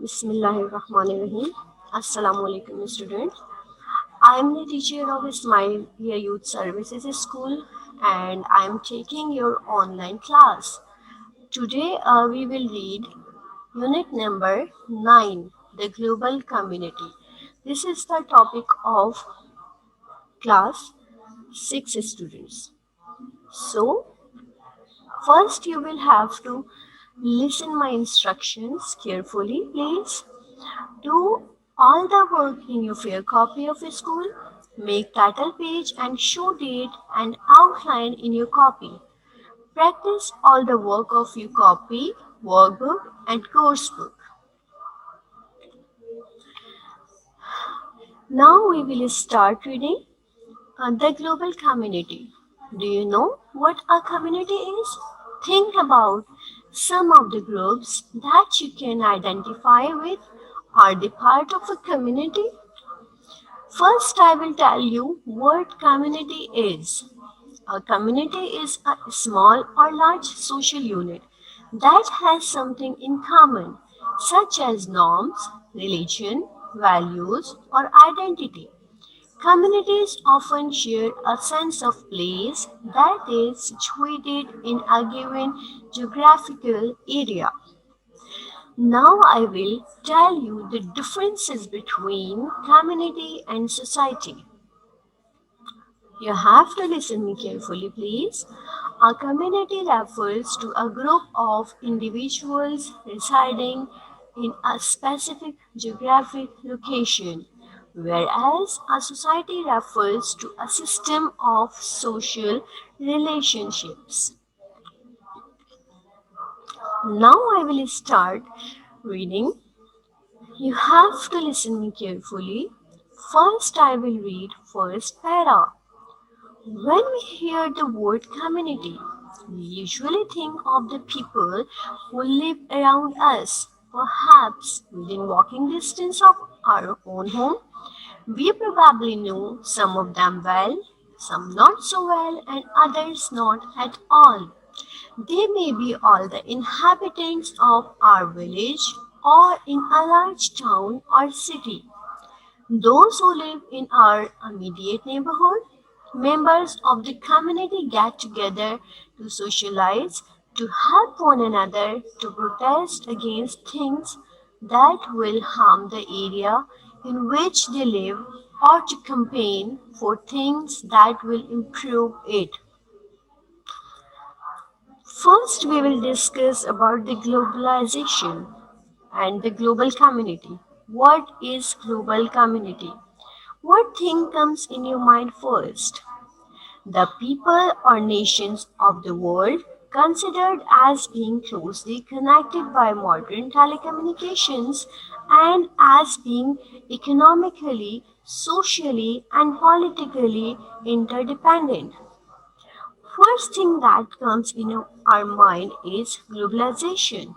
Bismillahirrahmanirrahim. Assalamu alaikum student. I am the teacher of Ismail Here Youth Services School and I am taking your online class. Today we will read unit number 9, the global community. This is the topic of class 6 students. So, first you will have to listen my instructions carefully, please. Do all the work in your fair copy of a school. Make title page and show date and outline in your copy. Practice all the work of your copy, workbook and course book. Now we will start reading the global community. Do you know what a community is? Think about some of the groups that you can identify with. Are they part of a community? First, I will tell you what community is. A community is a small or large social unit that has something in common, such as norms, religion, values, or identity. Communities often share a sense of place that is situated in a given geographical area. Now I will tell you the differences between community and society. You have to listen me carefully, please. A community refers to a group of individuals residing in a specific geographic location, whereas a society refers to a system of social relationships. Now I will start reading. You have to listen me carefully. First I will read first para. When we hear the word community, we usually think of the people who live around us, perhaps within walking distance of our own home. We probably know some of them well, some not so well, and others not at all. They may be all the inhabitants of our village or in a large town or city. Those who live in our immediate neighborhood, members of the community get together to socialize, to help one another, to protest against things that will harm the area in which they live, or to campaign for things that will improve it. First, we will discuss about the globalization and the global community. What is global community? What thing comes in your mind first? The people or nations of the world considered as being closely connected by modern telecommunications and as being economically, socially, and politically interdependent. First thing that comes in our mind is globalization.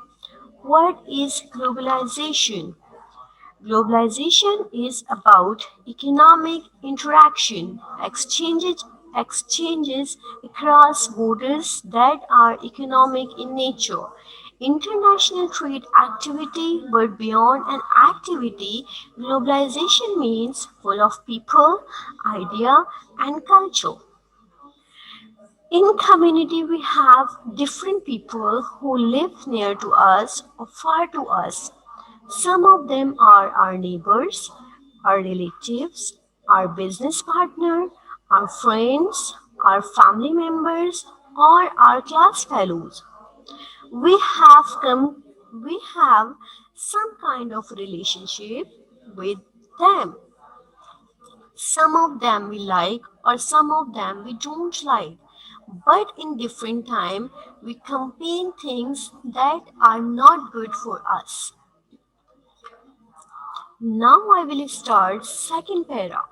What is globalization? Globalization is about economic interaction, exchanges across borders that are economic in nature. International trade activity, but beyond an activity, globalization means full of people, idea, and culture. In community, we have different people who live near to us or far to us. Some of them are our neighbors, our relatives, our business partner, our friends, our family members, or our class fellows. We have some kind of relationship with them. Some of them we like or some of them we don't like. But in different time we campaign things that are not good for us. Now I will start second para.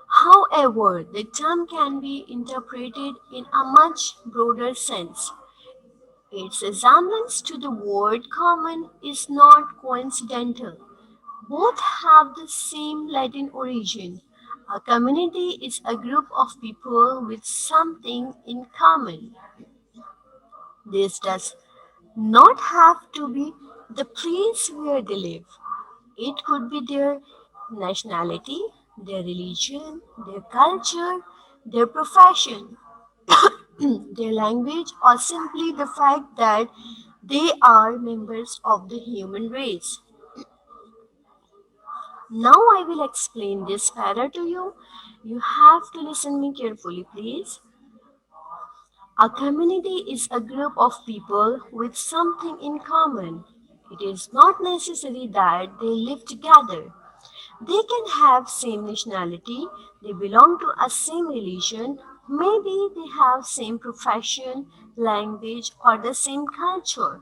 However, the term can be interpreted in a much broader sense. Its resemblance to the word common is not coincidental. Both have the same Latin origin. A community is a group of people with something in common. This does not have to be the place where they live. It could be their nationality, their religion, their culture, their profession, their language, or simply the fact that they are members of the human race. Now I will explain this para to you. You have to listen me carefully, please. A community is a group of people with something in common. It is not necessary that they live together. They can have same nationality, they belong to a same religion, maybe they have same profession, language or the same culture.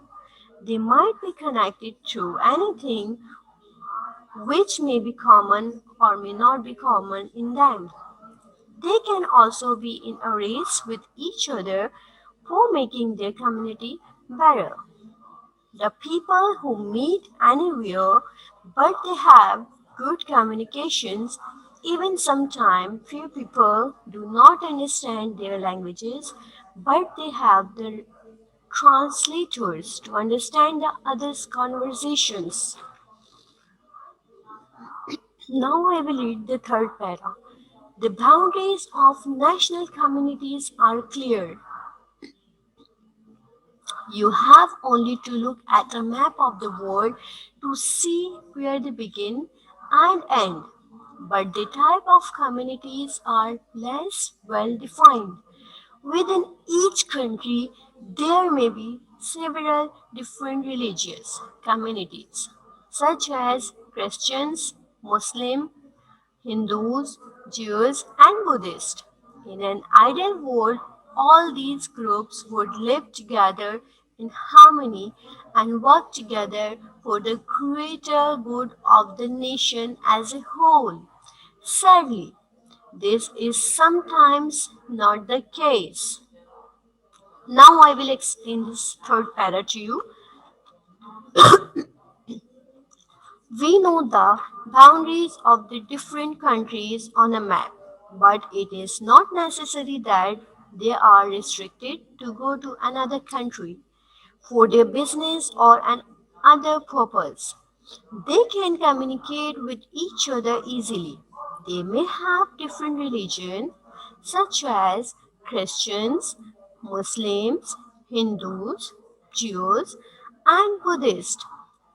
They might be connected through anything which may be common or may not be common in them. They can also be in a race with each other for making their community better. The people who meet anywhere but they have good communications, even sometimes few people do not understand their languages, but they have the translators to understand the others' conversations. Now I will read the third para. The boundaries of national communities are clear. You have only to look at a map of the world to see where they begin and end. But the type of communities are less well defined. Within each country, there may be several different religious communities, such as Christians, Muslim, Hindus, Jews, and Buddhists. In an ideal world, all these groups would live together in harmony and work together for the greater good of the nation as a whole. Sadly, this is sometimes not the case. Now I will explain this third para to you. We know the boundaries of the different countries on a map, but it is not necessary that they are restricted to go to another country for their business or an other purpose. They can communicate with each other easily. They may have different religion such as Christians, Muslims, Hindus, Jews, and Buddhists.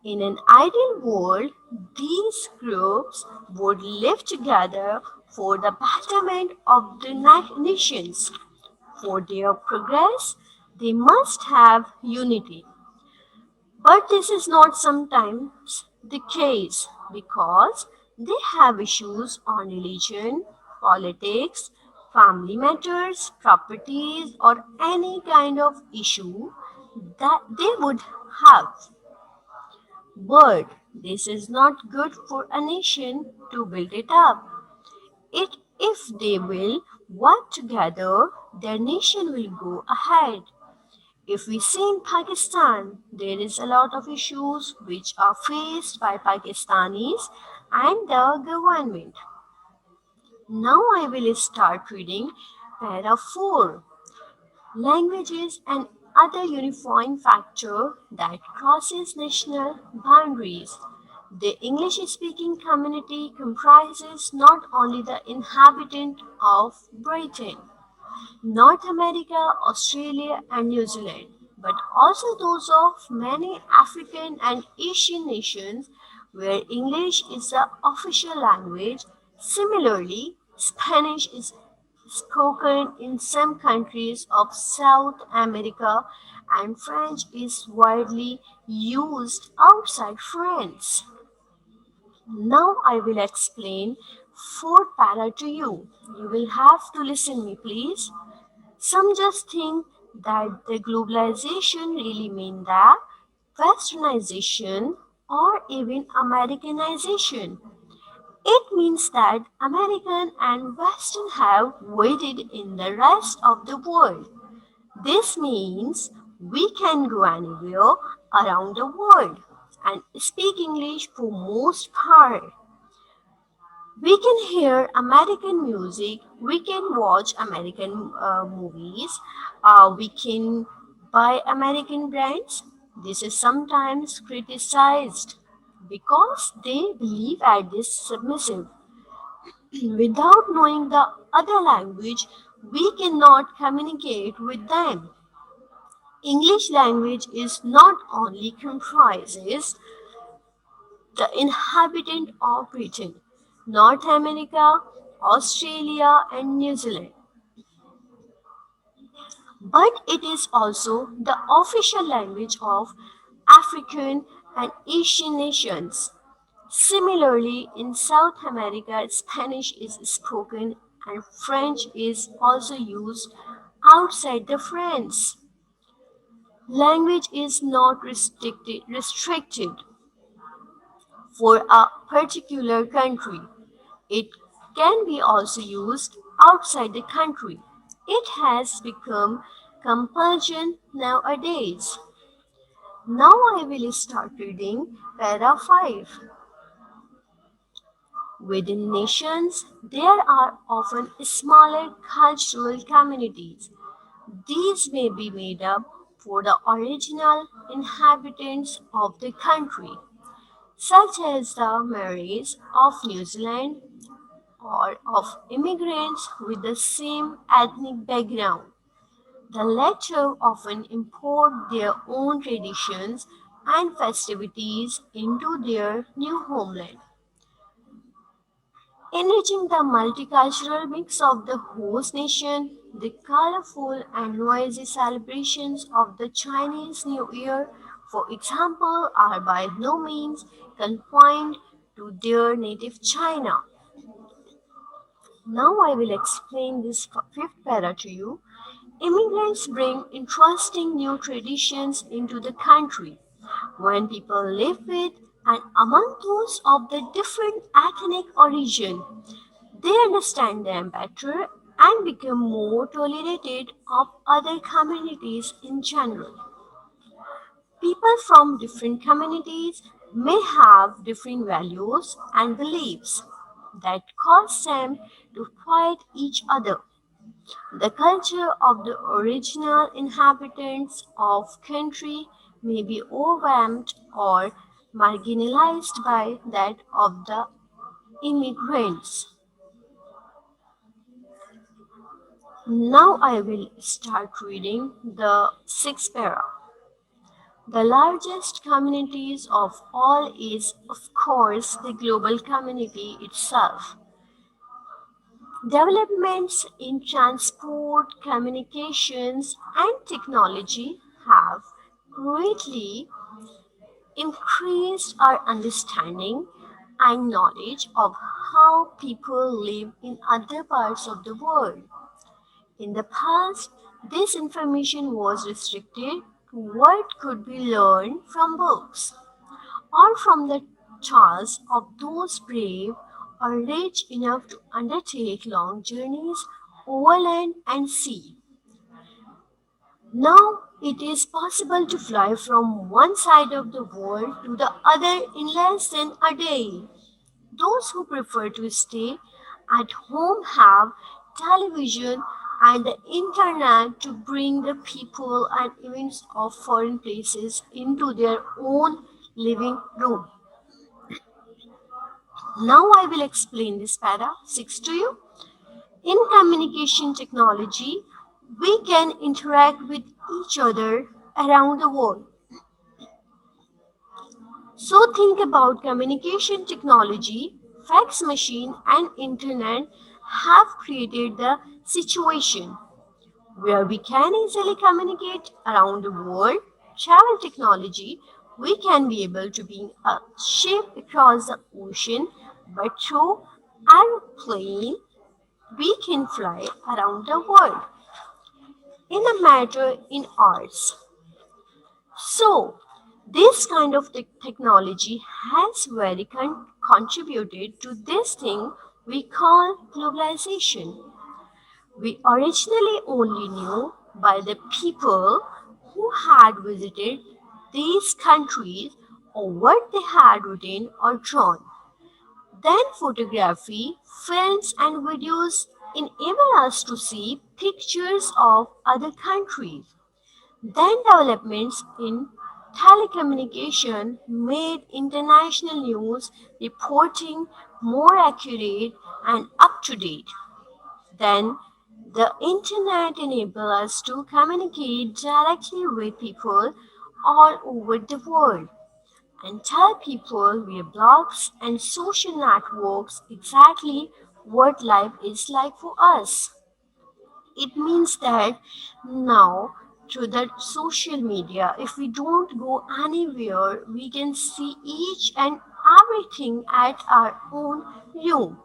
In an ideal world, these groups would live together for the betterment of the nations. For their progress, they must have unity. But this is not sometimes the case because they have issues on religion, politics, family matters, properties, or any kind of issue that they would have. But this is not good for a nation to build it up. If they will work together, their nation will go ahead. If we see in Pakistan, there is a lot of issues which are faced by Pakistanis and the government. Now I will start reading para 4. Languages and other unifying factor that crosses national boundaries. The English-speaking community comprises not only the inhabitant of Britain, North America, Australia, and New Zealand, but also those of many African and Asian nations where English is the official language. Similarly, Spanish is spoken in some countries of South America and French is widely used outside France. Now I will explain four para to you. You will have to listen me please. Some just think that the globalization really means that westernization or even Americanization. It means that American and Western have weighted in the rest of the world. This means we can go anywhere around the world and speak English for most part. We can hear American music, we can watch American movies, we can buy American brands, This is sometimes criticized because they believe it is submissive. Without knowing the other language, we cannot communicate with them. English language is not only comprises the inhabitant of Britain, North America, Australia and New Zealand, but it is also the official language of African and Asian nations. Similarly, in South America, Spanish is spoken and French is also used outside the France. Language is not restricted for a particular country. It can be also used outside the country. It has become compulsion nowadays. Now I will start reading para 5. Within nations, there are often smaller cultural communities. These may be made up for the original inhabitants of the country, such as the Maoris of New Zealand or of immigrants with the same ethnic background. The latter often import their own traditions and festivities into their new homeland, enriching the multicultural mix of the host nation. The colorful and noisy celebrations of the Chinese New Year, for example, are by no means confined to their native China. Now I will explain this fifth para to you. Immigrants bring interesting new traditions into the country. When people live with and among those of the different ethnic origin, they understand them better and become more tolerated of other communities in general. People from different communities may have different values and beliefs that cause them to fight each other. The culture of the original inhabitants of country may be overwhelmed or marginalized by that of the immigrants. Now I will start reading the sixth para. The largest communities of all is, of course, the global community itself. Developments in transport, communications, and technology have greatly increased our understanding and knowledge of how people live in other parts of the world. In the past, this information was restricted to what could be learned from books or from the charts of those brave or rich enough to undertake long journeys over land and sea. Now it is possible to fly from one side of the world to the other in less than a day. Those who prefer to stay at home have television and the internet to bring the people and events of foreign places into their own living room. Now I will explain this para 6 to you. In communication technology, we can interact with each other around the world. So think about communication technology, fax machine and internet have created the situation where we can easily communicate around the world. Travel technology, we can be able to be a ship across the ocean, but through airplane we can fly around the world. In a matter in arts, so, this kind of technology has very contributed to this thing we call globalization. We originally only knew by the people who had visited these countries or what they had written or drawn. Then photography, films and videos enable us to see pictures of other countries. Then developments in Telecommunication made international news reporting more accurate and up to date. Then, the internet enabled us to communicate directly with people all over the world and tell people via blogs and social networks exactly what life is like for us. It means that now, through the social media, if we don't go anywhere, we can see each and everything at our own room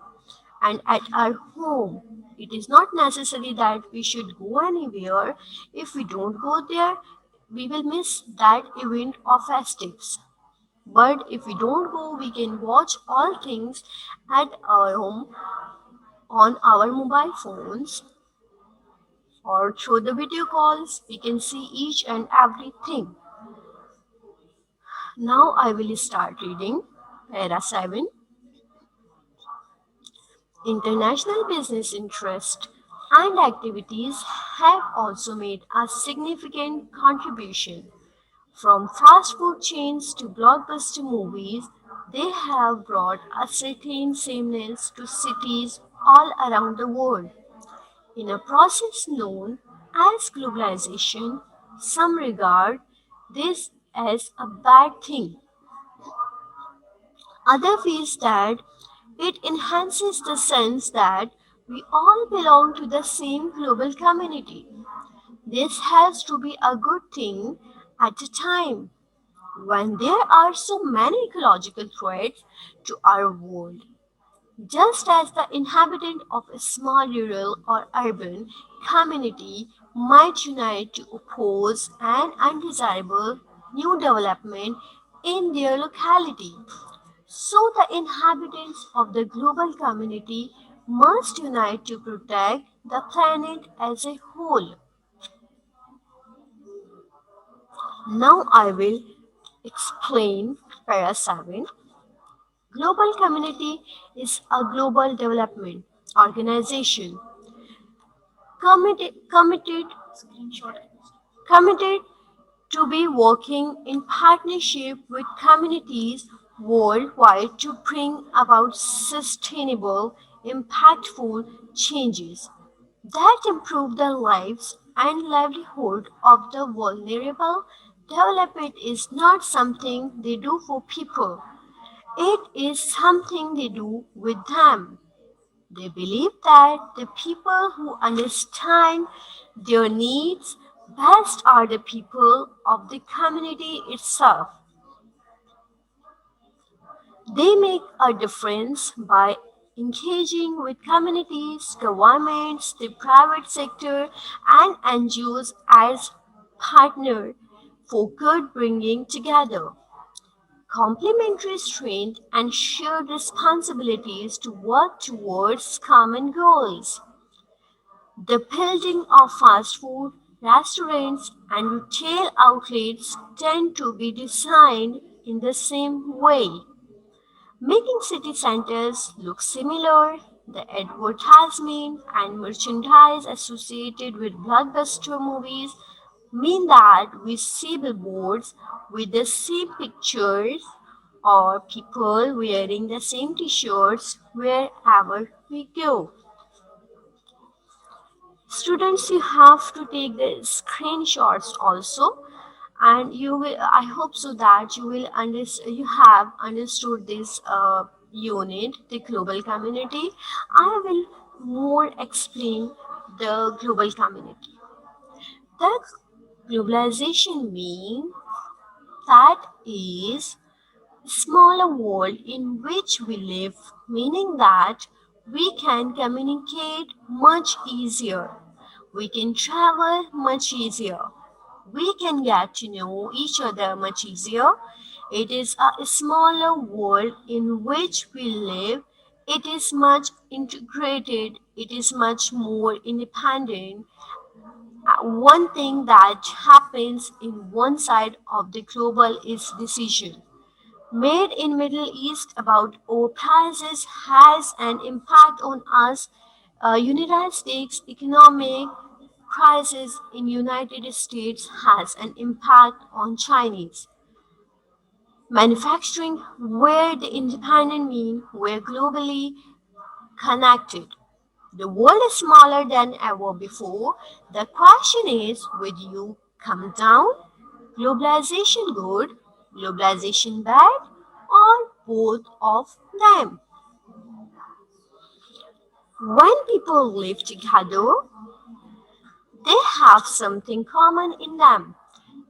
and at our home. It is not necessary that we should go anywhere. If we don't go there, we will miss that event or festives. But if we don't go, we can watch all things at our home on our mobile phones or through the video calls. We can see each and everything. Now I will start reading Para 7. International business interest and activities have also made a significant contribution. From fast food chains to blockbuster movies, they have brought a certain sameness to cities all around the world. In a process known as globalization, some regard this as a bad thing. Others feel that it enhances the sense that we all belong to the same global community. This has to be a good thing at a time when there are so many ecological threats to our world. Just as the inhabitant of a small rural or urban community might unite to oppose an undesirable new development in their locality, so the inhabitants of the global community must unite to protect the planet as a whole. Now I will explain Para 7. Global Community is a global development organization committed committed to be working in partnership with communities worldwide to bring about sustainable, impactful changes that improve the lives and livelihood of the vulnerable. Development is not something they do for people, it is something they do with them. They believe that the people who understand their needs best are the people of the community itself. They make a difference by engaging with communities, governments, the private sector, and NGOs as partners for good bringing together. Complementary strength and shared responsibilities to work towards common goals. The building of fast food, restaurants, and retail outlets tend to be designed in the same way, making city centers look similar. The advertisement and merchandise associated with blockbuster movies mean that we see billboards with the same pictures or people wearing the same t-shirts wherever we go. Students, you have to take the screenshots also, and you will, I hope so that you will you have understood this unit, the global community. I will more explain the global community. The globalization mean that is smaller world in which we live, meaning that we can communicate much easier, we can travel much easier, we can get to know each other much easier. It is a smaller world in which we live. It is much integrated, it is much more independent. One thing that happens in one side of the global is decision made in Middle East about oil prices has an impact on us. United States economic crisis in United States has an impact on Chinese. Manufacturing, where the independent mean we're globally connected. The world is smaller than ever before. The question is, will you come down? Globalization good, globalization bad, or both of them? When people live together, they have something common in them.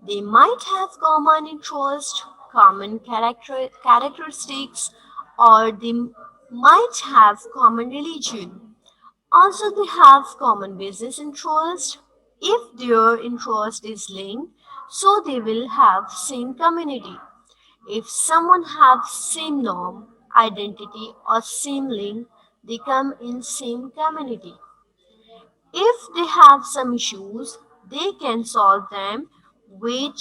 They might have common interest, common characteristics, or they might have common religion. Also, they have common business interest. If their interest is linked, so they will have same community. If someone have same norm, identity, or same link, they come in same community. If they have some issues, they can solve them with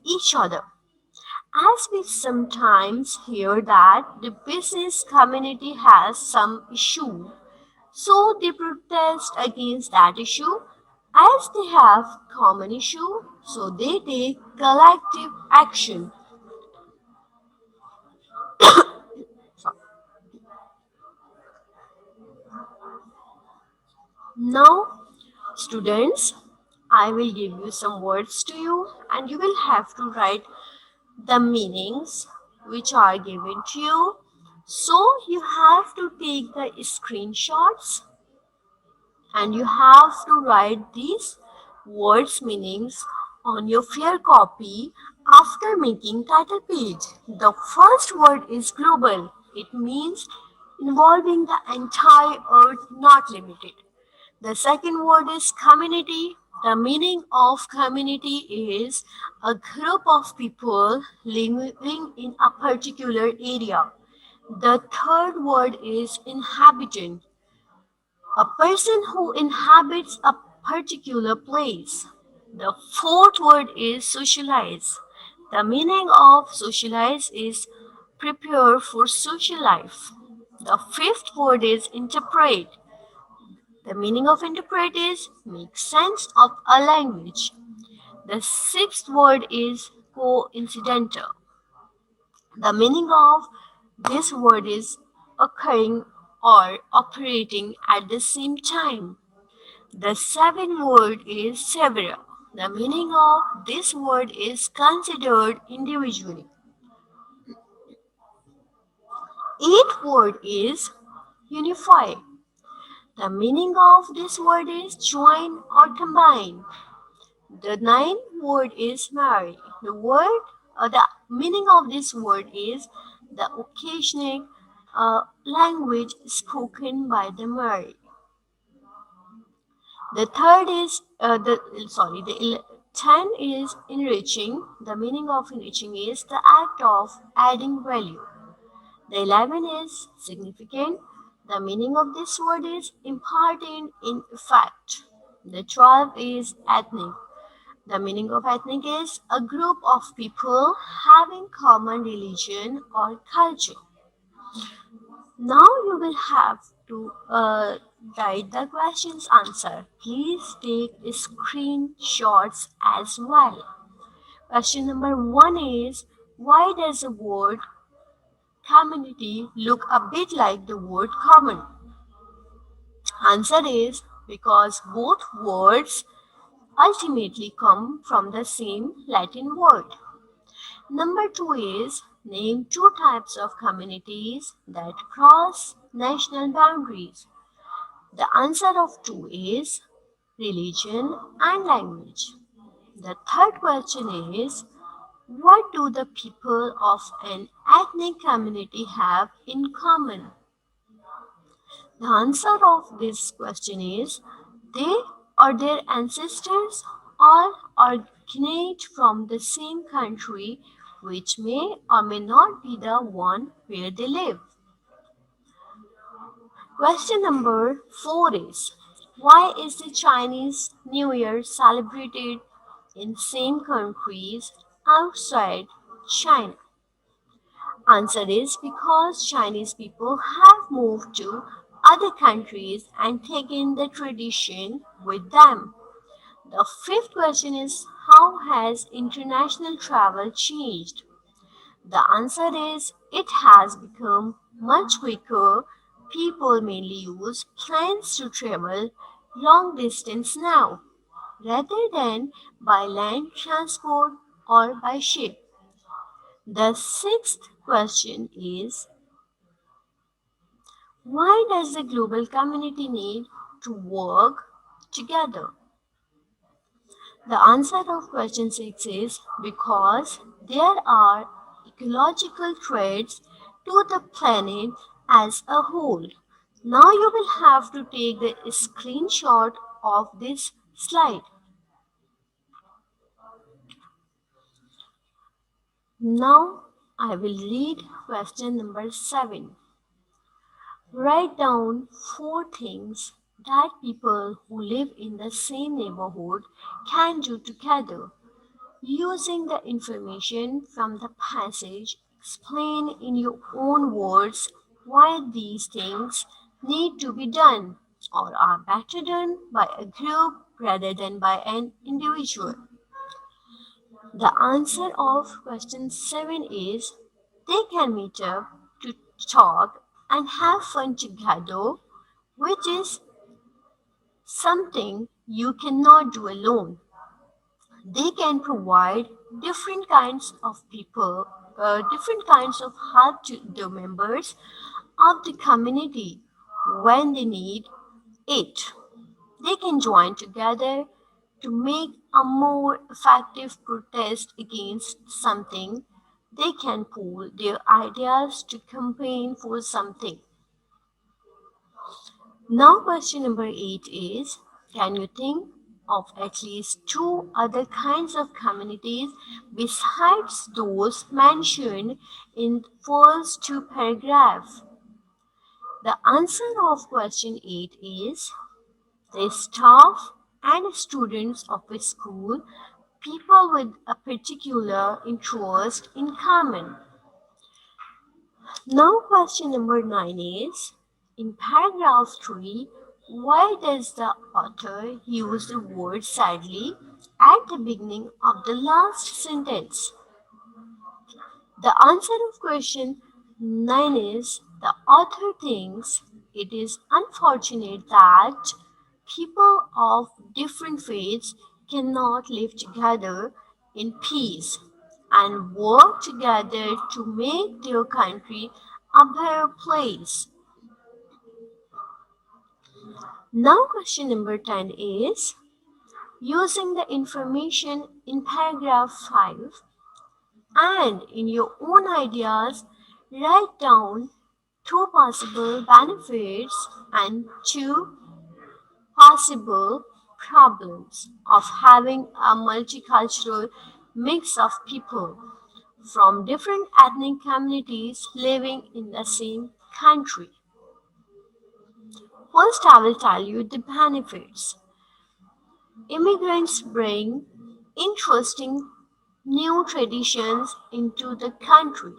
each other. As we sometimes hear that the business community has some issue, so they protest against that issue. As they have common issue, so they take collective action. Now, students, I will give you some words to you and you will have to write the meanings which are given to you. So you have to take the screenshots and you have to write these words meanings on your fair copy after making title page. The first word is global. It means involving the entire earth, not limited. The second word is community. The meaning of community is a group of people living in a particular area. The third word is inhabitant, a person who inhabits a particular place. The fourth word is socialize. The meaning of socialize is prepare for social life. The fifth word is interpret. The meaning of interpret is make sense of a language. The sixth word is coincidental. The meaning of this word is occurring or operating at the same time. The seventh word is several. The meaning of this word is considered individually. Eighth word is unify. The meaning of this word is join or combine. The ninth word is marry. The meaning of this word is the occasional language spoken by the Mary. The third is the 10 is enriching. The meaning of enriching is the act of adding value. The 11 is significant. The meaning of this word is imparting in effect. The 12 is ethnic. The meaning of ethnic is a group of people having common religion or culture. Now you will have to write the question's answer. Please take screenshots as well. Question number one is, why does the word community look a bit like the word common? Answer is because both words ultimately come from the same Latin word. Number two is, name two types of communities that cross national boundaries. The answer of two is religion and language. The third question is, what do the people of an ethnic community have in common? The answer of this question is, they or their ancestors all originate from the same country, which may or may not be the one where they live. Question number 4 is, why is the Chinese New Year celebrated in same countries outside China? Answer is because Chinese people have moved to other countries and taken the tradition with them. The fifth question is, how has international travel changed? The answer is it has become much quicker. People mainly use planes to travel long distance now, rather than by land transport or by ship. The sixth question is, why does the global community need to work together? The answer of question 6 is because there are ecological threats to the planet as a whole. Now you will have to take the screenshot of this slide. Now I will read question number 7. Write down 4 things that people who live in the same neighborhood can do together. Using the information from the passage, explain in your own words why these things need to be done or are better done by a group rather than by an individual. The answer of question 7 is they can meet up to talk and have fun together, which is something you cannot do alone. They can provide different kinds of people, different kinds of help to the members of the community when they need it. They can join together to make a more effective protest against something. They can pool their ideas to campaign for something. Now, question number 8 is, can you think of at least 2 other kinds of communities besides those mentioned in first 2 paragraphs? The answer of question 8 is the staff and students of a school, people with a particular interest in common. Now, question number 9 is, in paragraph 3, why does the author use the word sadly at the beginning of the last sentence? The answer of question 9 is, the author thinks it is unfortunate that people of different faiths cannot live together in peace and work together to make their country a better place. Now, question number 10 is, using the information in paragraph 5 and in your own ideas, write down 2 possible benefits and 2 possible problems of having a multicultural mix of people from different ethnic communities living in the same country. First, I will tell you the benefits. Immigrants bring interesting new traditions into the country.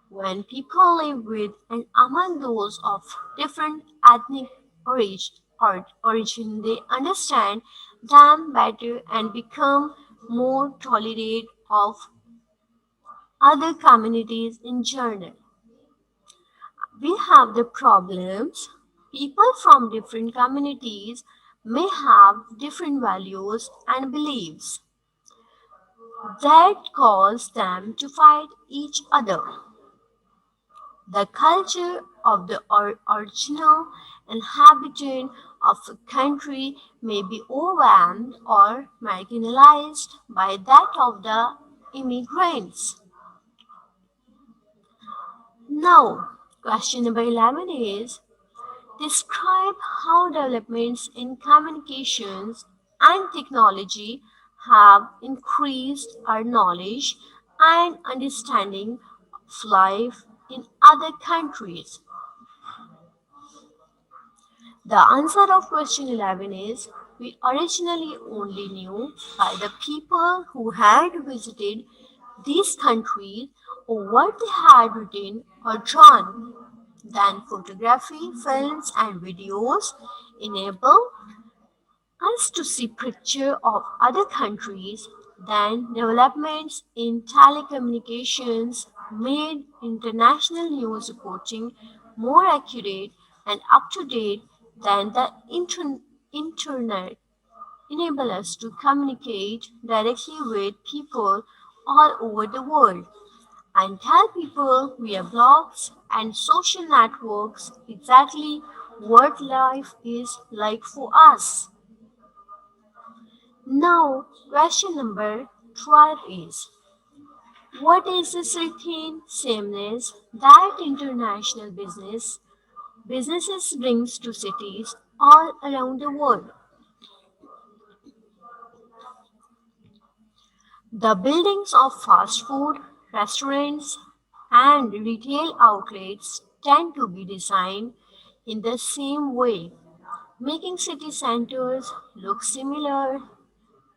When people live with and among those of different ethnic origin, they understand them better and become more tolerant of other communities in general. We have the problems. People from different communities may have different values and beliefs that cause them to fight each other. The culture of the original inhabitant of a country may be overwhelmed or marginalized by that of the immigrants. Now, question number 11 is, describe how developments in communications and technology have increased our knowledge and understanding of life in other countries. The answer of question 11 is, we originally only knew by the people who had visited these countries or what they had written or drawn. Then photography, films and videos enable us to see picture of other countries. Then developments in telecommunications made international news reporting more accurate and up to date than the internet, enable us to communicate directly with people all over the world and tell people via blogs and social networks exactly what life is like for us. Now, question number 12 is, what is the certain sameness that international businesses brings to cities all around the world? The buildings of fast food, restaurants, and retail outlets tend to be designed in the same way, making city centers look similar.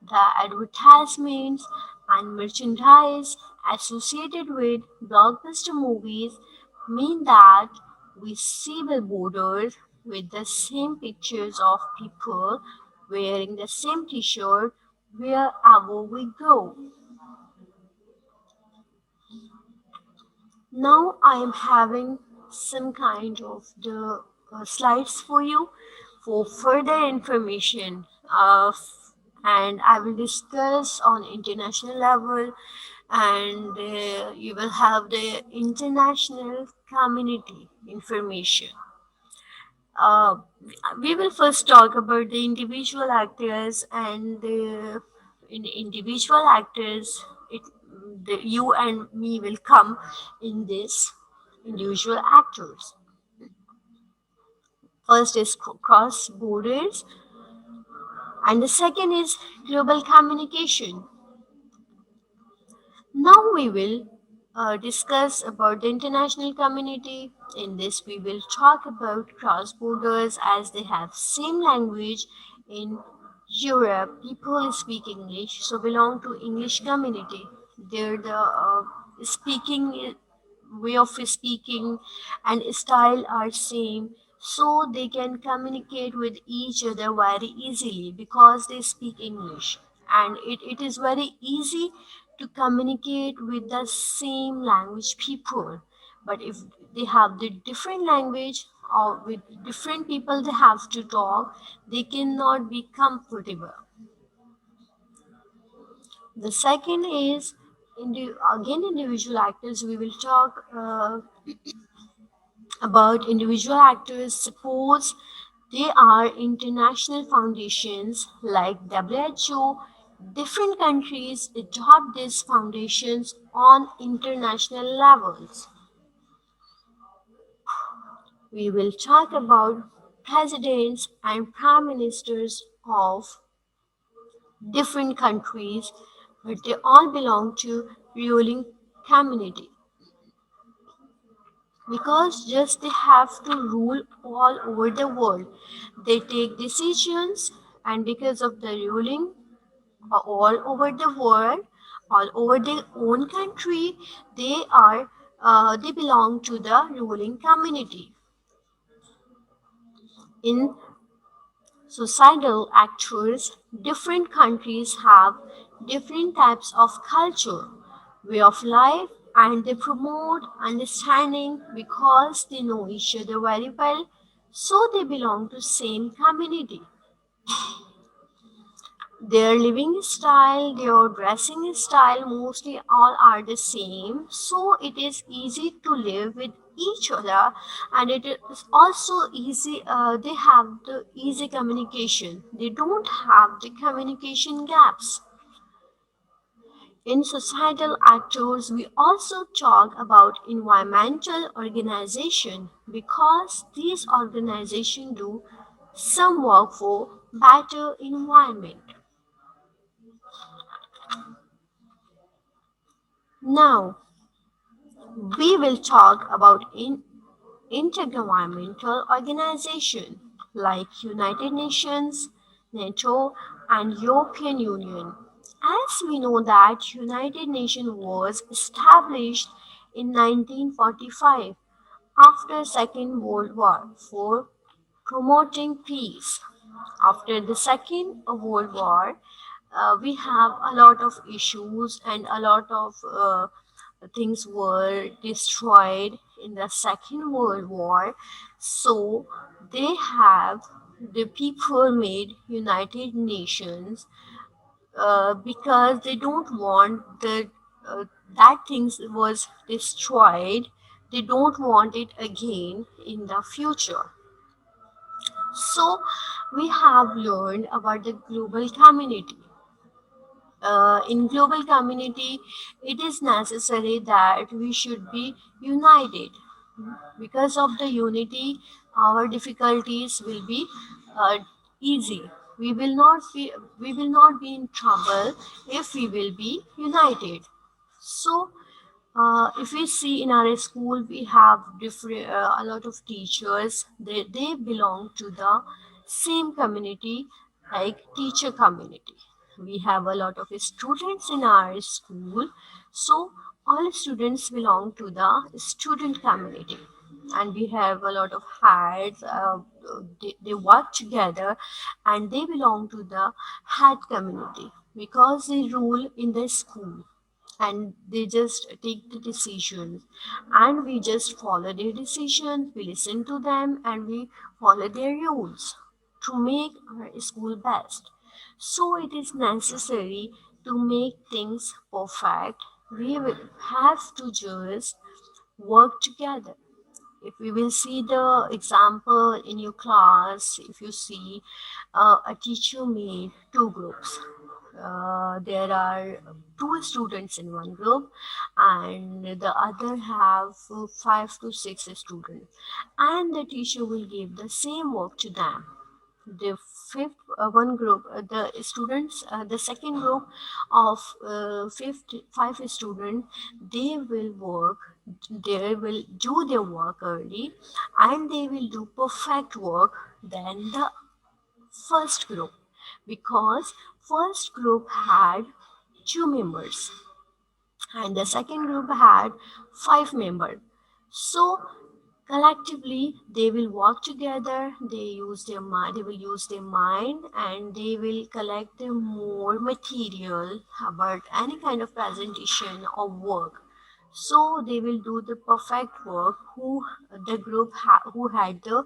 The advertisements and merchandise associated with blockbuster movies mean that we see billboards with the same pictures of people wearing the same t-shirt wherever we go. Now I am having some kind of the slides for you for further information of, and I will discuss on international level, and you will have the international community information. uh, we will first talk about the individual actors, and in individual actors you and me will come in this individual actors. First is cross borders, and the second is global communication. Now we will discuss about the international community. In this, we will talk about cross borders as they have same language in Europe. People speak English, so belong to English community. They're the speaking way of speaking and style are same, so they can communicate with each other very easily because they speak English, and it is very easy to communicate with the same language people. But if they have the different language or with different people they have to talk, they cannot be comfortable. The second is again individual actors. We will talk about individual actors. Suppose they are international foundations like WHO. Different countries adopt these foundations on international levels. We will talk about presidents and prime ministers of different countries, but they all belong to ruling community because just they have to rule all over the world. They take decisions, and because of the ruling all over the world, all over their own country, they belong to the ruling community. In societal actors, different countries have different types of culture, way of life, and they promote understanding because they know each other very well, so they belong to same community. Their living style, their dressing style, mostly all are the same. So it is easy to live with each other, and it is also easy. They have the easy communication. They don't have the communication gaps. In societal actors, we also talk about environmental organization because these organizations do some work for better environment. Now, we will talk about intergovernmental organizations like United Nations, NATO, and European Union. As we know that United Nations was established in 1945 after Second World War for promoting peace. After the Second World War, we have a lot of issues and a lot of things were destroyed in the Second World War. So they have the people made United Nations because they don't want uh, that things was destroyed. They don't want it again in the future. So we have learned about the global community. In global community, it is necessary that we should be united. Because of the unity, our difficulties will be uh, easy. We will not be in trouble if we will be united. So if we see in our school, we have different a lot of teachers. They belong to the same community, like teacher community. We have a lot of students in our school, so all students belong to the student community. And we have a lot of heads. They work together, and they belong to the head community because they rule in the school, and they just take the decisions, and we just follow their decisions. We listen to them and we follow their rules to make our school best. So it is necessary to make things perfect. We will have to just work together. If we will see the example in your class, if you see a teacher made two groups, there are two students in one group and the other have 5 to 6 students, and the teacher will give the same work to them. The fifth one group, the students, the second group of fifth five students, they will work, they will do their work early, and they will do perfect work than the first group, because first group had 2 members and the second group had 5 members. So collectively they will work together, they will use their mind, and they will collect the more material about any kind of presentation or work. So they will do the perfect work who the who had the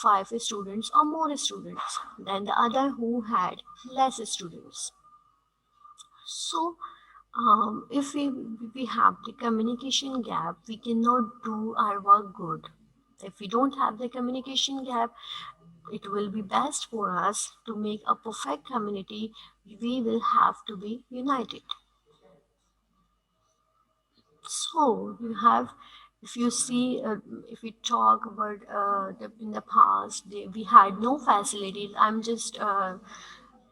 5 students or more students than the other who had less students. So if we have the communication gap, we cannot do our work good. If we don't have the communication gap, it will be best for us to make a perfect community. We will have to be united. So you have, if you see, if we talk about in the past, we had no facilities. I'm just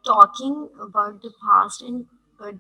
talking about the past and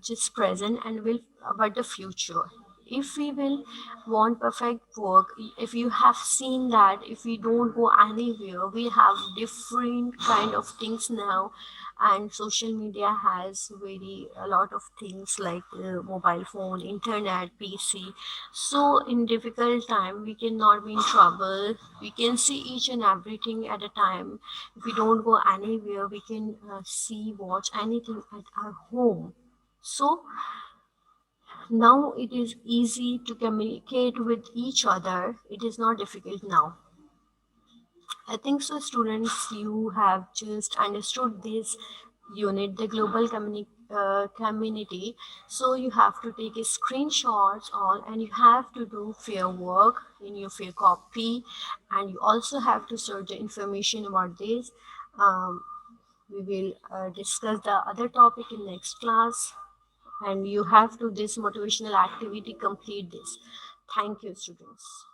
just present, and will about the future. If we will want perfect work, if you have seen that if we don't go anywhere, we have different kind of things now, and social media has very a lot of things like mobile phone, internet, PC. So in difficult time we cannot be in trouble, we can see each and everything at a time. If we don't go anywhere, we can see, watch anything at our home. So now it is easy to communicate with each other. It is not difficult now. I think so, students, you have just understood this unit, the global community. So you have to take a screenshots all, and you have to do fair work in your fair copy, and you also have to search the information about this. Um, we will discuss the other topic in next class, and you have to this motivational activity complete this. Thank you, students.